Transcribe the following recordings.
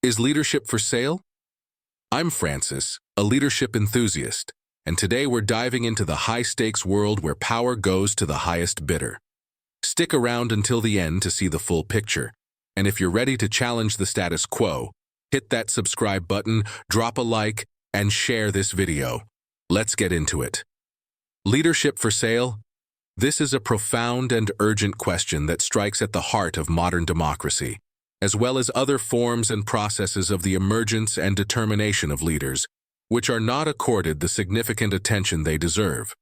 Is leadership for sale? I'm Francis, a leadership enthusiast, and today we're diving into the high-stakes world where power goes to the highest bidder. Stick around until the end to see the full picture, and if you're ready to challenge the status quo, hit that subscribe button, drop a like, and share this video. Let's get into it. Leadership for sale? This is a profound and urgent question that strikes at the heart of modern democracy, as well as other forms and processes of the emergence and determination of leaders, which are not accorded the significant attention they deserve.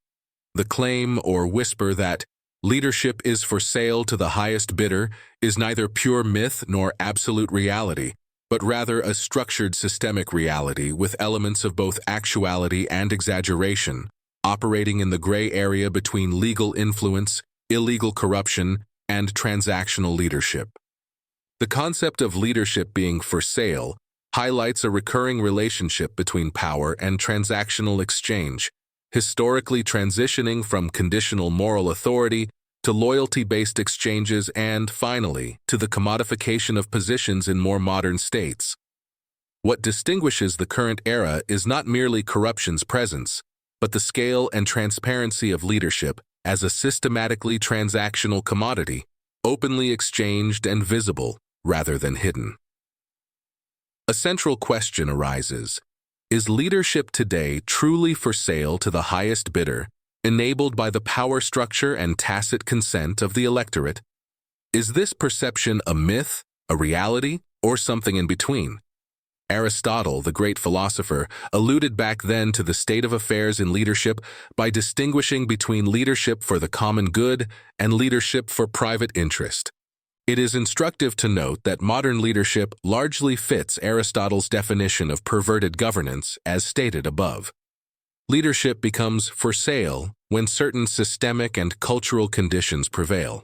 The claim or whisper that leadership is for sale to the highest bidder is neither pure myth nor absolute reality, but rather a structured systemic reality with elements of both actuality and exaggeration, operating in the gray area between legal influence, illegal corruption, and transactional leadership. The concept of leadership being for sale highlights a recurring relationship between power and transactional exchange, historically transitioning from conditional moral authority to loyalty-based exchanges and, finally, to the commodification of positions in more modern states. What distinguishes the current era is not merely corruption's presence, but the scale and transparency of leadership as a systematically transactional commodity, openly exchanged and visible, rather than hidden. A central question arises: is leadership today truly for sale to the highest bidder, enabled by the power structure and tacit consent of the electorate? Is this perception a myth, a reality, or something in between? Aristotle, the great philosopher, alluded back then to the state of affairs in leadership by distinguishing between leadership for the common good and leadership for private interest. It is instructive to note that modern leadership largely fits Aristotle's definition of perverted governance as stated above. Leadership becomes for sale when certain systemic and cultural conditions prevail.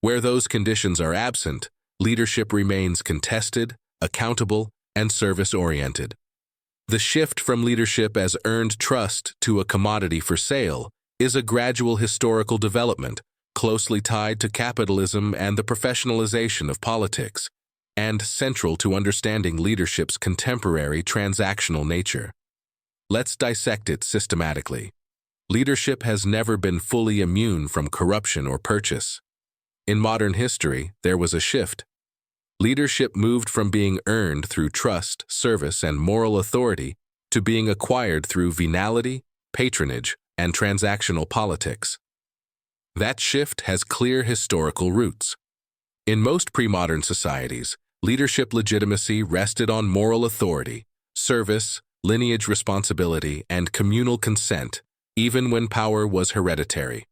Where those conditions are absent, leadership remains contested, accountable, and service-oriented. The shift from leadership as earned trust to a commodity for sale is a gradual historical development closely tied to capitalism and the professionalization of politics, and central to understanding leadership's contemporary transactional nature. Let's dissect it systematically. Leadership has never been fully immune from corruption or purchase. In modern history, there was a shift. Leadership moved from being earned through trust, service, and moral authority to being acquired through venality, patronage, and transactional politics. That shift has clear historical roots. In most pre-modern societies, leadership legitimacy rested on moral authority, service, lineage responsibility, and communal consent, even when power was hereditary.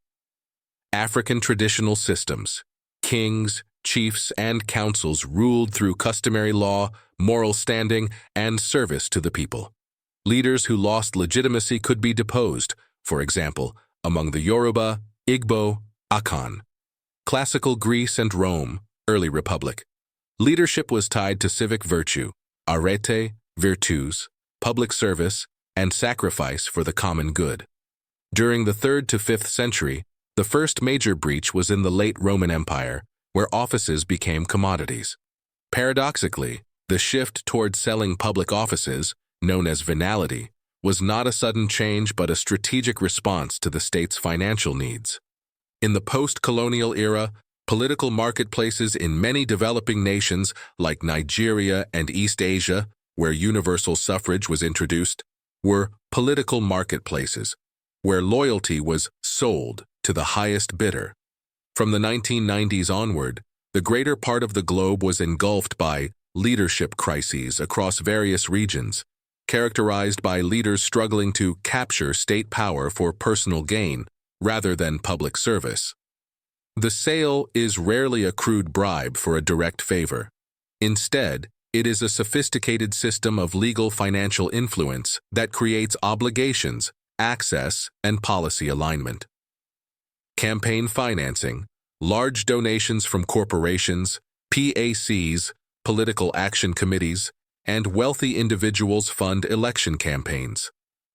African traditional systems, kings, chiefs, and councils ruled through customary law, moral standing, and service to the people. Leaders who lost legitimacy could be deposed, for example, among the Yoruba, Igbo, Akan. Classical Greece and Rome, early republic. Leadership was tied to civic virtue, arete, virtus, public service, and sacrifice for the common good. During the 3rd to 5th century, the first major breach was in the late Roman Empire, where offices became commodities. Paradoxically, the shift toward selling public offices, known as venality, was not a sudden change but a strategic response to the state's financial needs. In the post-colonial era, political marketplaces in many developing nations like Nigeria and East Asia, where universal suffrage was introduced, were political marketplaces, where loyalty was sold to the highest bidder. From the 1990s onward, the greater part of the globe was engulfed by leadership crises across various regions, characterized by leaders struggling to capture state power for personal gain rather than public service. The sale is rarely a crude bribe for a direct favor. Instead, it is a sophisticated system of legal financial influence that creates obligations, access, and policy alignment. Campaign financing, large donations from corporations, PACs, political action committees, and wealthy individuals fund election campaigns.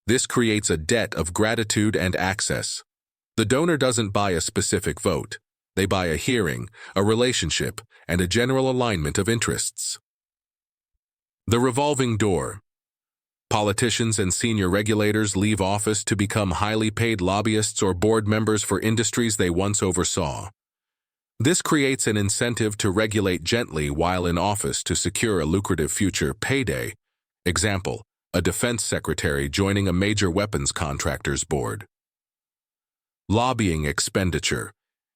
This creates a debt of gratitude and access. The donor doesn't buy a specific vote. They buy a hearing, a relationship, and a general alignment of interests. The revolving door. Politicians and senior regulators leave office to become highly paid lobbyists or board members for industries they once oversaw. This creates an incentive to regulate gently while in office to secure a lucrative future payday. Example, a defense secretary joining a major weapons contractor's board. Lobbying expenditure.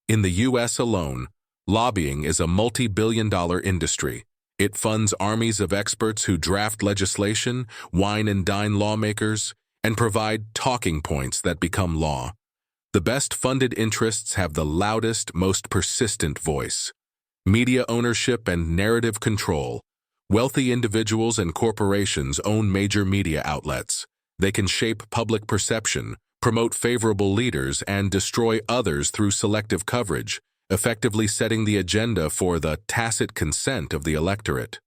In the U.S. alone, lobbying is a multi-billion-dollar industry. It funds armies of experts who draft legislation, wine and dine lawmakers, and provide talking points that become law. The best-funded interests have the loudest, most persistent voice. Media ownership and narrative control. Wealthy individuals and corporations own major media outlets. They can shape public perception, promote favorable leaders, and destroy others through selective coverage, effectively setting the agenda for the tacit consent of the electorate.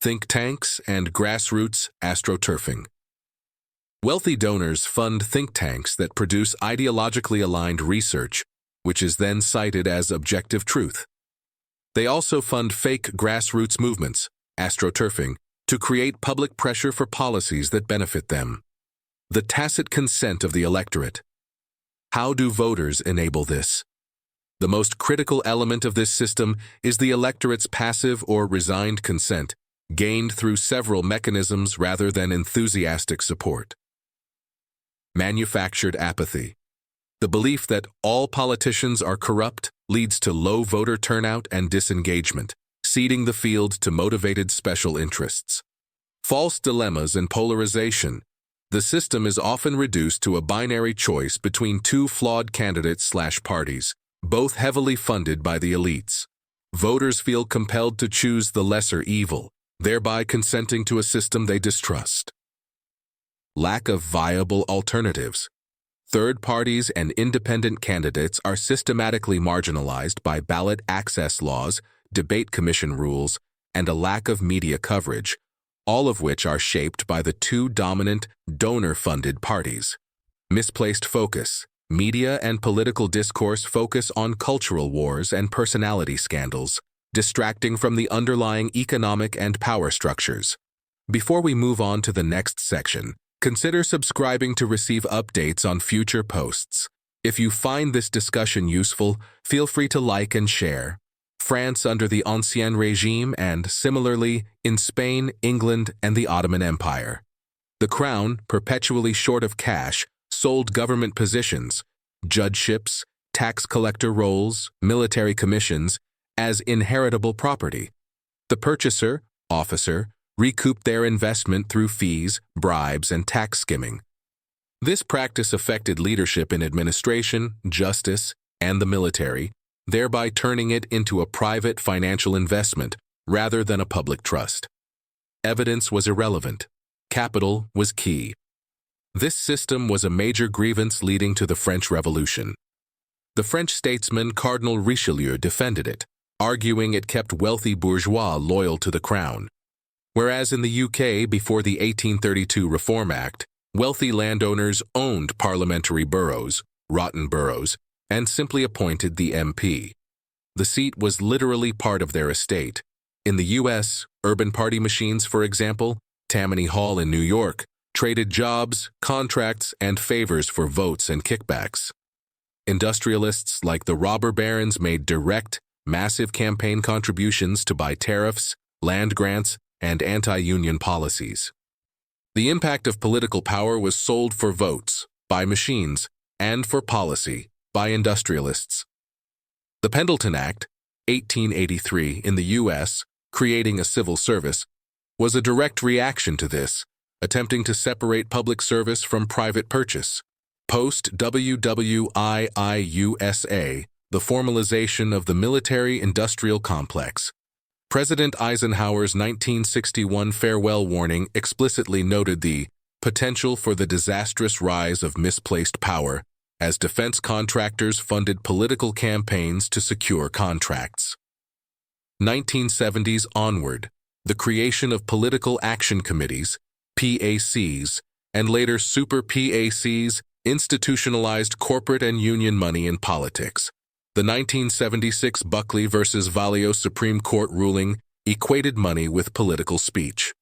Think tanks and grassroots astroturfing. Wealthy donors fund think tanks that produce ideologically aligned research, which is then cited as objective truth. They also fund fake grassroots movements, astroturfing, to create public pressure for policies that benefit them. The tacit consent of the electorate. How do voters enable this? The most critical element of this system is the electorate's passive or resigned consent, gained through several mechanisms rather than enthusiastic support. Manufactured apathy. The belief that all politicians are corrupt leads to low voter turnout and disengagement, ceding the field to motivated special interests. False dilemmas and polarization. The system is often reduced to a binary choice between two flawed candidates/parties, both heavily funded by the elites. Voters feel compelled to choose the lesser evil, thereby consenting to a system they distrust. Lack of viable alternatives. Third parties and independent candidates are systematically marginalized by ballot access laws, debate commission rules, and a lack of media coverage, all of which are shaped by the two dominant, donor-funded parties. Misplaced focus. Media and political discourse focus on cultural wars and personality scandals, distracting from the underlying economic and power structures. Before we move on to the next section, consider subscribing to receive updates on future posts. If you find this discussion useful, feel free to like and share. France under the Ancien Régime and, similarly, in Spain, England, and the Ottoman Empire. The Crown, perpetually short of cash, sold government positions, judgeships, tax collector roles, military commissions, as inheritable property. The purchaser, officer, recouped their investment through fees, bribes, and tax skimming. This practice affected leadership in administration, justice, and the military, thereby turning it into a private financial investment rather than a public trust. Evidence was irrelevant. Capital was key. This system was a major grievance leading to the French Revolution. The French statesman Cardinal Richelieu defended it, arguing it kept wealthy bourgeois loyal to the crown. Whereas in the UK, before the 1832 Reform Act, wealthy landowners owned parliamentary boroughs, rotten boroughs, and simply appointed the MP. The seat was literally part of their estate. In the US, urban party machines, for example, Tammany Hall in New York, traded jobs, contracts, and favors for votes and kickbacks. Industrialists like the robber barons made direct, massive campaign contributions to buy tariffs, land grants, and anti-union policies. The impact of political power was sold for votes, by machines, and for policy, by industrialists. The Pendleton Act, 1883, in the U.S., creating a civil service, was a direct reaction to this, attempting to separate public service from private purchase. Post-WWIIUSA, the formalization of the military-industrial complex. President Eisenhower's 1961 farewell warning explicitly noted the potential for the disastrous rise of misplaced power as defense contractors funded political campaigns to secure contracts. 1970s onward, the creation of political action committees, PACs, and later super PACs institutionalized corporate and union money in politics. The 1976 Buckley v. Valeo Supreme Court ruling equated money with political speech.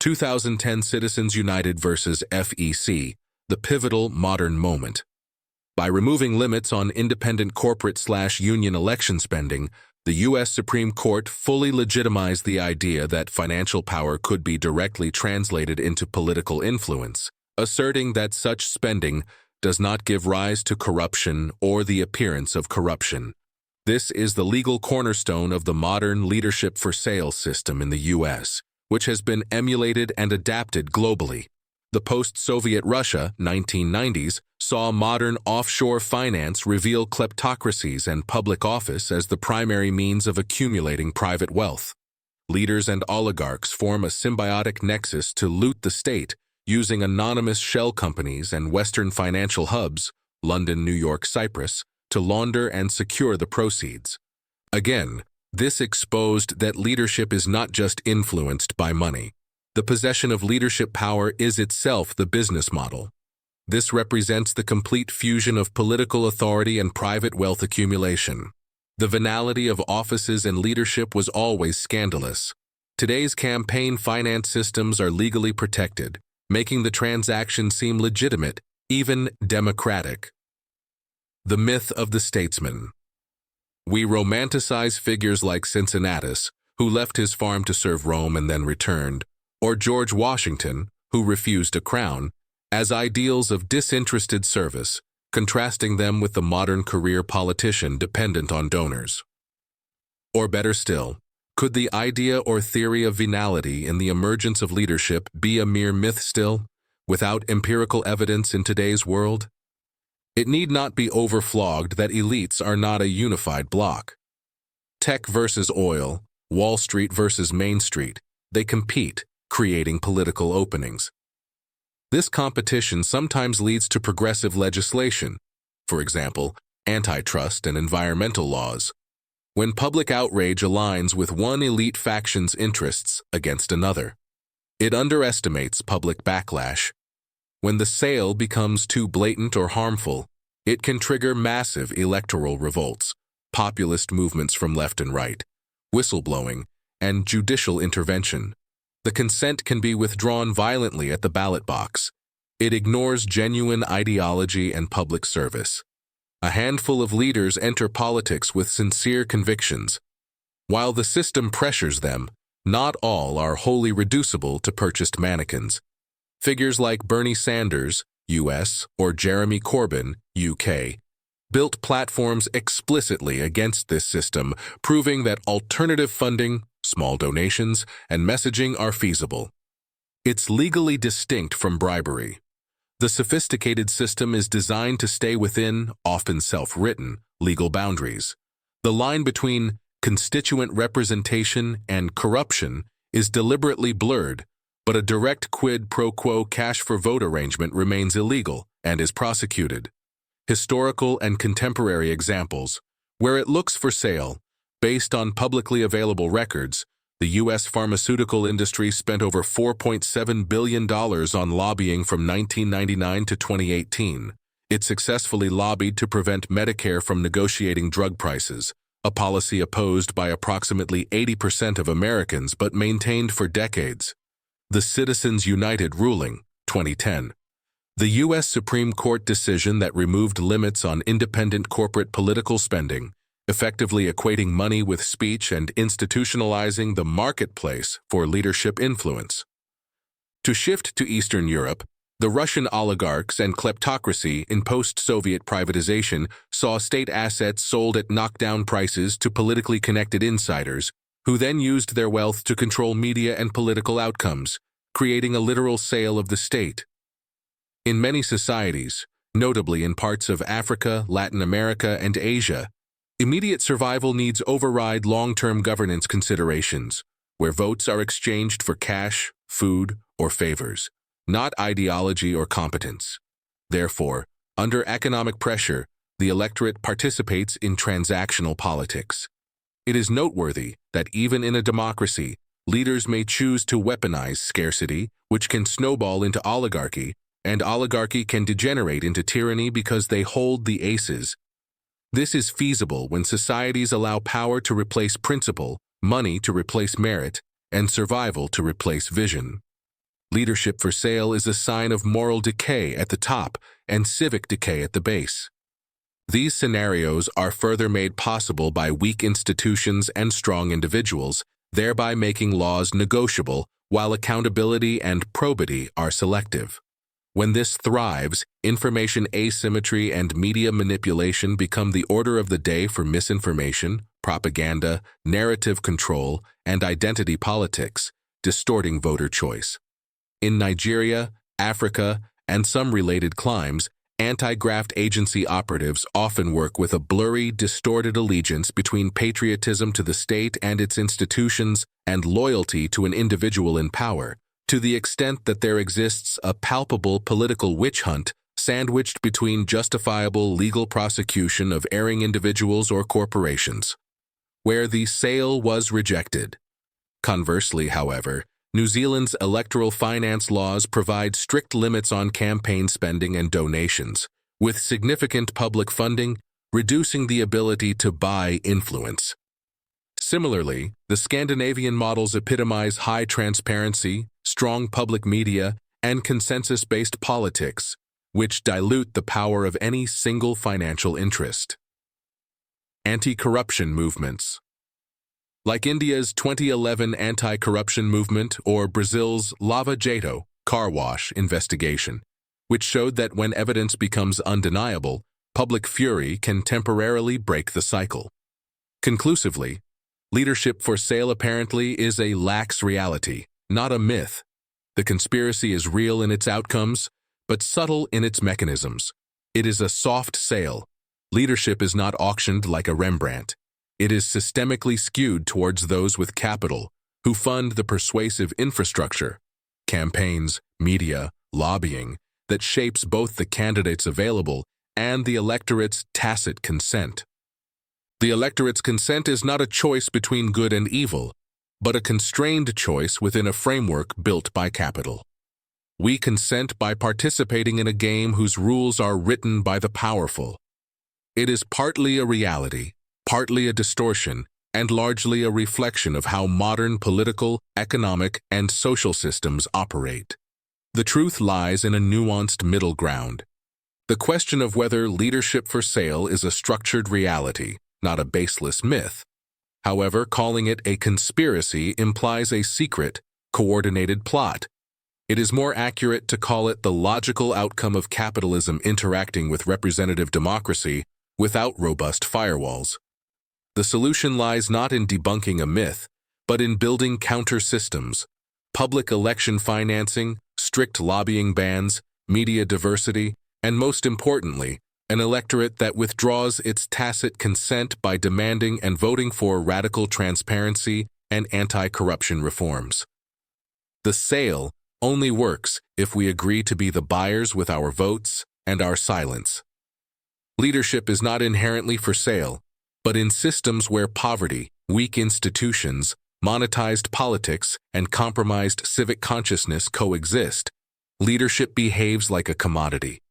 2010 Citizens United versus FEC, the pivotal modern moment. By removing limits on independent corporate/union election spending, the U.S. Supreme Court fully legitimized the idea that financial power could be directly translated into political influence, asserting that such spending does not give rise to corruption or the appearance of corruption. This is the legal cornerstone of the modern leadership for sale system in the U.S., which has been emulated and adapted globally. The post-Soviet Russia, 1990s, saw modern offshore finance reveal kleptocracies and public office as the primary means of accumulating private wealth. Leaders and oligarchs form a symbiotic nexus to loot the state, using anonymous shell companies and Western financial hubs, London, New York, Cyprus, to launder and secure the proceeds. Again, this exposed that leadership is not just influenced by money. The possession of leadership power is itself the business model. This represents the complete fusion of political authority and private wealth accumulation. The venality of offices and leadership was always scandalous. Today's campaign finance systems are legally protected, making the transaction seem legitimate, even democratic. The myth of the statesman. We romanticize figures like Cincinnatus, who left his farm to serve Rome and then returned, or George Washington, who refused a crown, as ideals of disinterested service, contrasting them with the modern career politician dependent on donors. Or better still, could the idea or theory of venality in the emergence of leadership be a mere myth still, without empirical evidence in today's world? It need not be overflogged that elites are not a unified bloc. Tech versus oil, Wall Street versus Main Street, they compete, creating political openings. This competition sometimes leads to progressive legislation, for example, antitrust and environmental laws, when public outrage aligns with one elite faction's interests against another. It underestimates public backlash. When the sale becomes too blatant or harmful, it can trigger massive electoral revolts, populist movements from left and right, whistleblowing, and judicial intervention. The consent can be withdrawn violently at the ballot box. It ignores genuine ideology and public service. A handful of leaders enter politics with sincere convictions. While the system pressures them, not all are wholly reducible to purchased mannequins. Figures like Bernie Sanders, US, or Jeremy Corbyn, UK, built platforms explicitly against this system, proving that alternative funding, small donations, and messaging are feasible. It's legally distinct from bribery. The sophisticated system is designed to stay within, often self-written, legal boundaries. The line between constituent representation and corruption is deliberately blurred, but a direct quid pro quo cash-for-vote arrangement remains illegal and is prosecuted. Historical and contemporary examples, where it looks for sale, based on publicly available records, the U.S. pharmaceutical industry spent over $4.7 billion on lobbying from 1999 to 2018. It successfully lobbied to prevent Medicare from negotiating drug prices, a policy opposed by approximately 80% of Americans but maintained for decades. The Citizens United ruling, 2010. The U.S. Supreme Court decision that removed limits on independent corporate political spending, effectively equating money with speech and institutionalizing the marketplace for leadership influence. To shift to Eastern Europe, the Russian oligarchs and kleptocracy in post-Soviet privatization saw state assets sold at knockdown prices to politically connected insiders, who then used their wealth to control media and political outcomes, creating a literal sale of the state. In many societies, notably in parts of Africa, Latin America, and Asia, immediate survival needs override long-term governance considerations, where votes are exchanged for cash, food, or favors, not ideology or competence. Therefore, under economic pressure, the electorate participates in transactional politics. It is noteworthy that even in a democracy, leaders may choose to weaponize scarcity, which can snowball into oligarchy, and oligarchy can degenerate into tyranny because they hold the aces. This is feasible when societies allow power to replace principle, money to replace merit, and survival to replace vision. Leadership for sale is a sign of moral decay at the top and civic decay at the base. These scenarios are further made possible by weak institutions and strong individuals, thereby making laws negotiable while accountability and probity are selective. When this thrives, information asymmetry and media manipulation become the order of the day for misinformation, propaganda, narrative control, and identity politics, distorting voter choice. In Nigeria, Africa, and some related climes, anti-graft agency operatives often work with a blurry, distorted allegiance between patriotism to the state and its institutions and loyalty to an individual in power, to the extent that there exists a palpable political witch hunt sandwiched between justifiable legal prosecution of erring individuals or corporations, where the sale was rejected. Conversely, however, New Zealand's electoral finance laws provide strict limits on campaign spending and donations, with significant public funding reducing the ability to buy influence. Similarly, the Scandinavian models epitomize high transparency, strong public media, and consensus-based politics, which dilute the power of any single financial interest. Anti-corruption movements. Like India's 2011 anti-corruption movement or Brazil's Lava Jato car wash investigation, which showed that when evidence becomes undeniable, public fury can temporarily break the cycle. Conclusively, leadership for sale apparently is a lax reality, not a myth. The conspiracy is real in its outcomes, but subtle in its mechanisms. It is a soft sale. Leadership is not auctioned like a Rembrandt. It is systemically skewed towards those with capital, who fund the persuasive infrastructure, campaigns, media, lobbying, that shapes both the candidates available and the electorate's tacit consent. The electorate's consent is not a choice between good and evil, but a constrained choice within a framework built by capital. We consent by participating in a game whose rules are written by the powerful. It is partly a reality, partly a distortion, and largely a reflection of how modern political, economic, and social systems operate. The truth lies in a nuanced middle ground. The question of whether leadership for sale is a structured reality, not a baseless myth. However, calling it a conspiracy implies a secret, coordinated plot. It is more accurate to call it the logical outcome of capitalism interacting with representative democracy without robust firewalls. The solution lies not in debunking a myth, but in building counter-systems, public election financing, strict lobbying bans, media diversity, and most importantly, an electorate that withdraws its tacit consent by demanding and voting for radical transparency and anti-corruption reforms. The sale only works if we agree to be the buyers with our votes and our silence. Leadership is not inherently for sale, but in systems where poverty, weak institutions, monetized politics, and compromised civic consciousness coexist, leadership behaves like a commodity.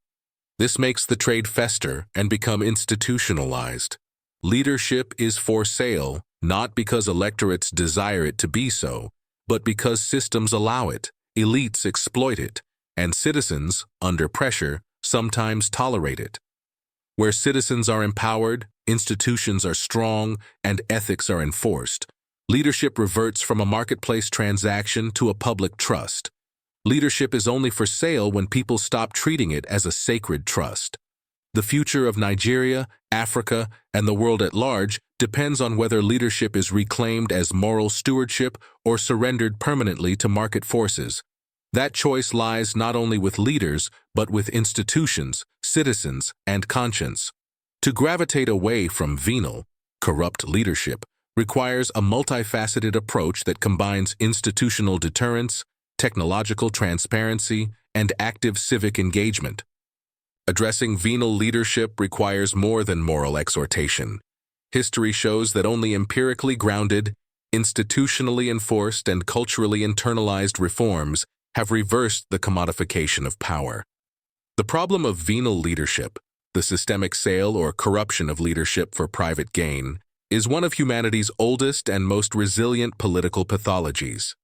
This makes the trade fester and become institutionalized. Leadership is for sale, not because electorates desire it to be so, but because systems allow it, elites exploit it, and citizens, under pressure, sometimes tolerate it. Where citizens are empowered, institutions are strong, and ethics are enforced, leadership reverts from a marketplace transaction to a public trust. Leadership is only for sale when people stop treating it as a sacred trust. The future of Nigeria, Africa, and the world at large depends on whether leadership is reclaimed as moral stewardship or surrendered permanently to market forces. That choice lies not only with leaders, but with institutions, citizens, and conscience. To gravitate away from venal, corrupt leadership requires a multifaceted approach that combines institutional deterrence, technological transparency, and active civic engagement. Addressing venal leadership requires more than moral exhortation. History shows that only empirically grounded, institutionally enforced, and culturally internalized reforms have reversed the commodification of power. The problem of venal leadership, the systemic sale or corruption of leadership for private gain, is one of humanity's oldest and most resilient political pathologies.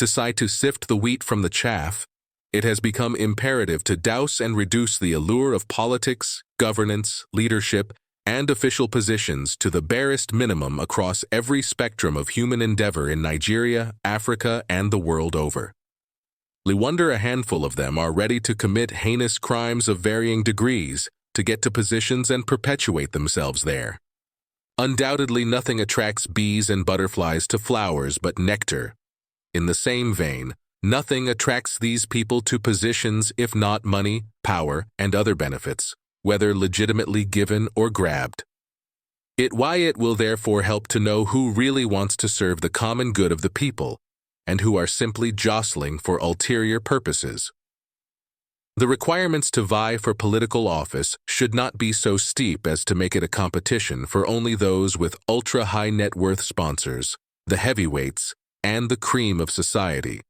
To sift the wheat from the chaff, it has become imperative to douse and reduce the allure of politics, governance, leadership, and official positions to the barest minimum across every spectrum of human endeavor in Nigeria, Africa, and the world over. We wonder a handful of them are ready to commit heinous crimes of varying degrees to get to positions and perpetuate themselves there. Undoubtedly, nothing attracts bees and butterflies to flowers but nectar. In the same vein, nothing attracts these people to positions if not money, power, and other benefits, whether legitimately given or grabbed. It will therefore help to know who really wants to serve the common good of the people, and who are simply jostling for ulterior purposes. The requirements to vie for political office should not be so steep as to make it a competition for only those with ultra-high net worth sponsors, the heavyweights, and the cream of society.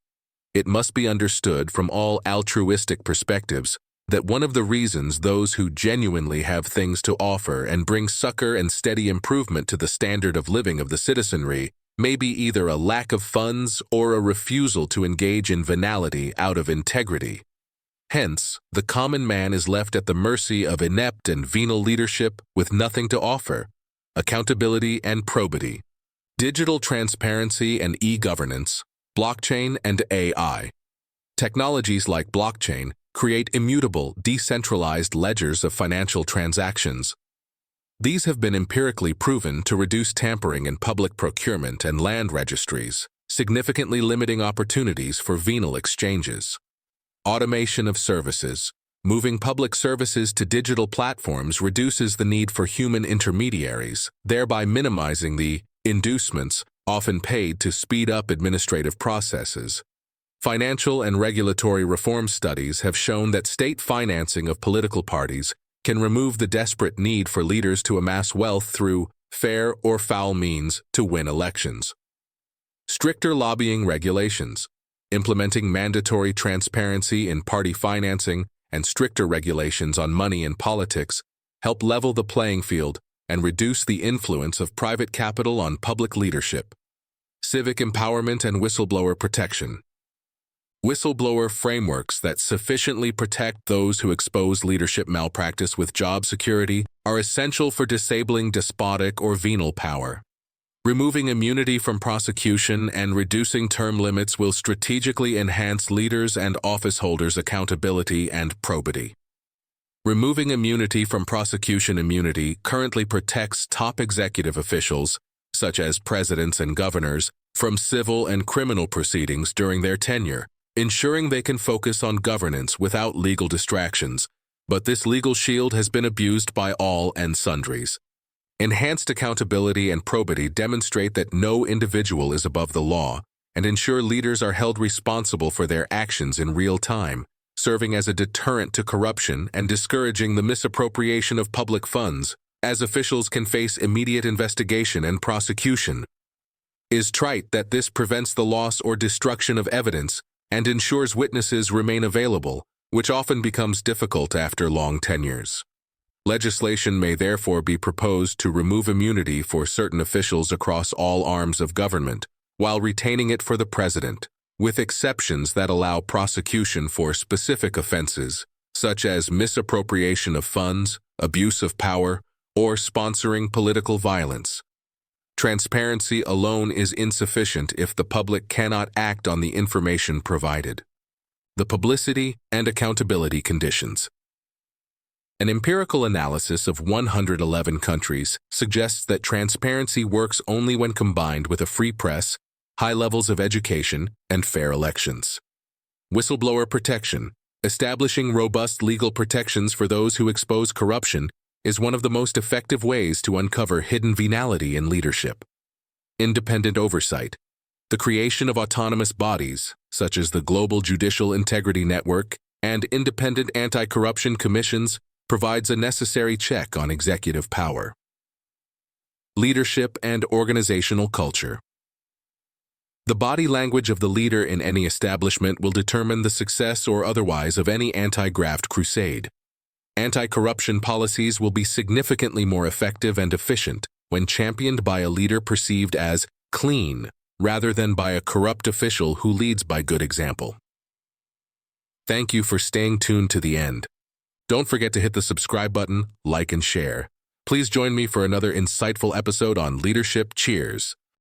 It must be understood from all altruistic perspectives that one of the reasons those who genuinely have things to offer and bring succor and steady improvement to the standard of living of the citizenry may be either a lack of funds or a refusal to engage in venality out of integrity. Hence, the common man is left at the mercy of inept and venal leadership with nothing to offer, accountability and probity, digital transparency and e-governance, blockchain and AI. Technologies like blockchain create immutable, decentralized ledgers of financial transactions. These have been empirically proven to reduce tampering in public procurement and land registries, significantly limiting opportunities for venal exchanges. Automation of services. Moving public services to digital platforms reduces the need for human intermediaries, thereby minimizing the inducements often paid to speed up administrative processes. Financial and regulatory reform studies have shown that state financing of political parties can remove the desperate need for leaders to amass wealth through fair or foul means to win elections. Stricter lobbying regulations. Implementing mandatory transparency in party financing and stricter regulations on money in politics help level the playing field and reduce the influence of private capital on public leadership. Civic empowerment and whistleblower protection. Whistleblower frameworks that sufficiently protect those who expose leadership malpractice with job security are essential for disabling despotic or venal power. Removing immunity from prosecution and reducing term limits will strategically enhance leaders' and office holders' accountability and probity. Removing immunity from prosecution. Immunity currently protects top executive officials, such as presidents and governors, from civil and criminal proceedings during their tenure, ensuring they can focus on governance without legal distractions, but this legal shield has been abused by all and sundries. Enhanced accountability and probity demonstrate that no individual is above the law and ensure leaders are held responsible for their actions in real time, serving as a deterrent to corruption and discouraging the misappropriation of public funds, as officials can face immediate investigation and prosecution. Is trite that this prevents the loss or destruction of evidence and ensures witnesses remain available, which often becomes difficult after long tenures. Legislation may therefore be proposed to remove immunity for certain officials across all arms of government, while retaining it for the president, with exceptions that allow prosecution for specific offenses, such as misappropriation of funds, abuse of power, or sponsoring political violence. Transparency alone is insufficient if the public cannot act on the information provided. The publicity and accountability conditions. An empirical analysis of 111 countries suggests that transparency works only when combined with a free press, high levels of education, and fair elections. Whistleblower protection. Establishing robust legal protections for those who expose corruption is one of the most effective ways to uncover hidden venality in leadership. Independent oversight. The creation of autonomous bodies, such as the Global Judicial Integrity Network and independent anti-corruption commissions, provides a necessary check on executive power. Leadership and organizational culture. The body language of the leader in any establishment will determine the success or otherwise of any anti-graft crusade. Anti-corruption policies will be significantly more effective and efficient when championed by a leader perceived as clean, rather than by a corrupt official who leads by good example. Thank you for staying tuned to the end. Don't forget to hit the subscribe button, like, and share. Please join me for another insightful episode on leadership. Cheers.